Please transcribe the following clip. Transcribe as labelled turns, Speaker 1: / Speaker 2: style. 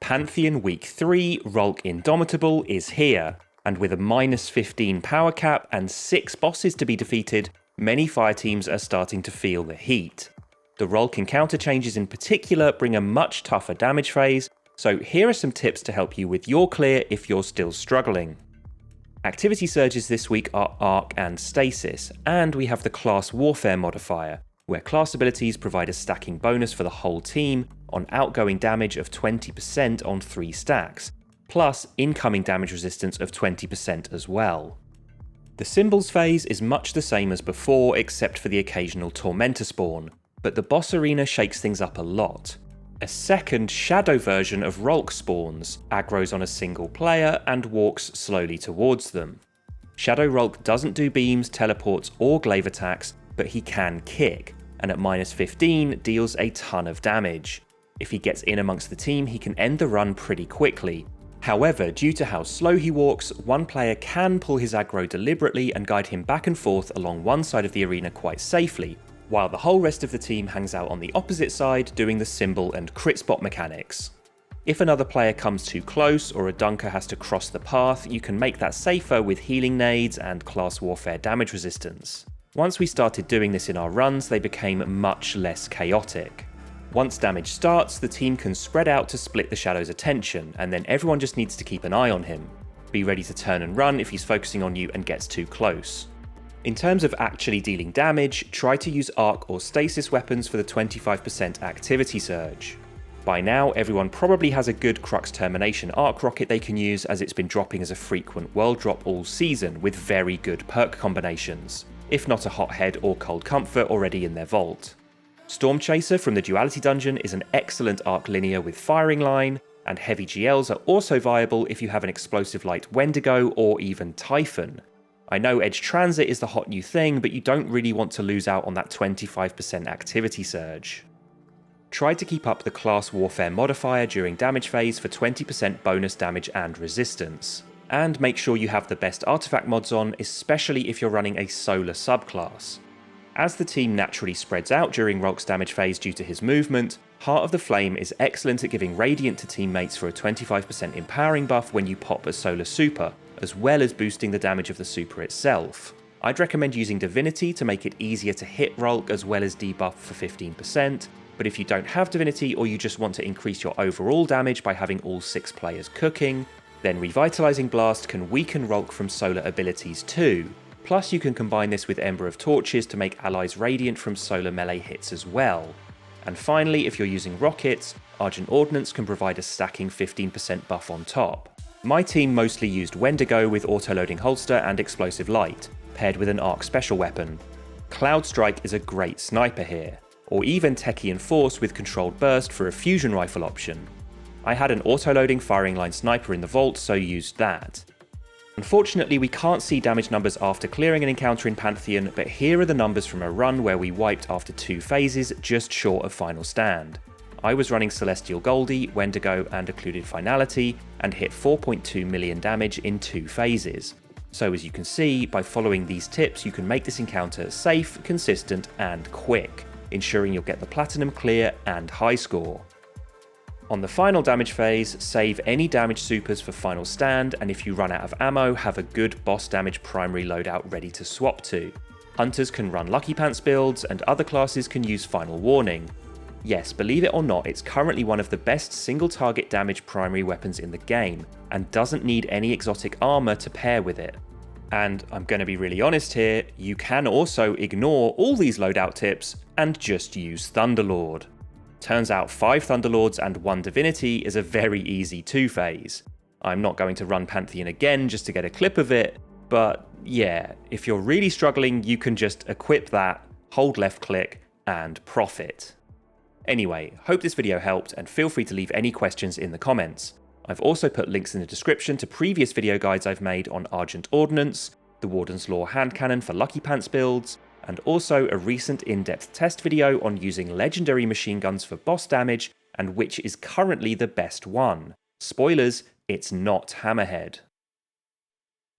Speaker 1: Pantheon Week 3 Rhulk Indomitable is here, and with a -15 power cap and 6 bosses to be defeated, many fire teams are starting to feel the heat. The Rhulk Encounter changes in particular bring a much tougher damage phase, so here are some tips to help you with your clear if you're still struggling. Activity surges this week are Arc and Stasis, and we have the Class Warfare modifier, where class abilities provide a stacking bonus for the whole team on outgoing damage of 20% on 3 stacks, plus incoming damage resistance of 20% as well. The Symbols phase is much the same as before except for the occasional Tormentor spawn, but the boss arena shakes things up a lot. A second Shadow version of Rhulk spawns, aggroes on a single player, and walks slowly towards them. Shadow Rhulk doesn't do beams, teleports, or glaive attacks, but he can kick, and at -15 deals a ton of damage. If he gets in amongst the team, he can end the run pretty quickly. However, due to how slow he walks, one player can pull his aggro deliberately and guide him back and forth along one side of the arena quite safely, while the whole rest of the team hangs out on the opposite side doing the symbol and crit spot mechanics. If another player comes too close or a dunker has to cross the path, you can make that safer with healing nades and class warfare damage resistance. Once we started doing this in our runs, they became much less chaotic. Once damage starts, the team can spread out to split the Shadow's attention, and then everyone just needs to keep an eye on him. Be ready to turn and run if he's focusing on you and gets too close. In terms of actually dealing damage, try to use Arc or Stasis weapons for the 25% activity surge. By now, everyone probably has a good Crux Termination Arc rocket they can use, as it's been dropping as a frequent world drop all season with very good perk combinations, if not a Hothead or Cold Comfort already in their vault. Storm Chaser from the Duality Dungeon is an excellent arc linear with firing line, and heavy GLs are also viable if you have an explosive light Wendigo or even Typhon. I know Edge Transit is the hot new thing, but you don't really want to lose out on that 25% activity surge. Try to keep up the Class Warfare modifier during damage phase for 20% bonus damage and resistance. And make sure you have the best artifact mods on, especially if you're running a solar subclass. As the team naturally spreads out during Rhulk's damage phase due to his movement, Heart of the Flame is excellent at giving Radiant to teammates for a 25% empowering buff when you pop a solar super, as well as boosting the damage of the super itself. I'd recommend using Divinity to make it easier to hit Rhulk as well as debuff for 15%, but if you don't have Divinity or you just want to increase your overall damage by having all 6 players cooking, then Revitalizing Blast can weaken Rhulk from solar abilities too. Plus you can combine this with Ember of Torches to make allies radiant from solar melee hits as well. And finally, if you're using rockets, Argent Ordnance can provide a stacking 15% buff on top. My team mostly used Wendigo with auto-loading holster and explosive light, paired with an arc special weapon. Cloud Strike is a great sniper here, or even Techian Force with controlled burst for a fusion rifle option. I had an auto-loading firing line sniper in the vault, so used that. Unfortunately, we can't see damage numbers after clearing an encounter in Pantheon, but here are the numbers from a run where we wiped after 2 phases just short of final stand. I was running Celestial Goldie, Wendigo and Occluded Finality, and hit 4.2 million damage in 2 phases. So as you can see, by following these tips you can make this encounter safe, consistent and quick, ensuring you'll get the Platinum clear and high score. On the final damage phase, save any damage supers for final stand, and if you run out of ammo, have a good boss damage primary loadout ready to swap to. Hunters can run Lucky Pants builds, and other classes can use Final Warning. Yes, believe it or not, it's currently one of the best single target damage primary weapons in the game, and doesn't need any exotic armor to pair with it. And I'm going to be really honest here, you can also ignore all these loadout tips and just use Thunderlord. Turns out 5 Thunderlords and 1 Divinity is a very easy 2-phase. I'm not going to run Pantheon again just to get a clip of it, but yeah, if you're really struggling, you can just equip that, hold left click, and profit. Anyway, hope this video helped, and feel free to leave any questions in the comments. I've also put links in the description to previous video guides I've made on Argent Ordnance, the Warden's Law hand cannon for Lucky Pants builds, and also a recent in-depth test video on using legendary machine guns for boss damage and which is currently the best one. Spoilers, it's not Hammerhead.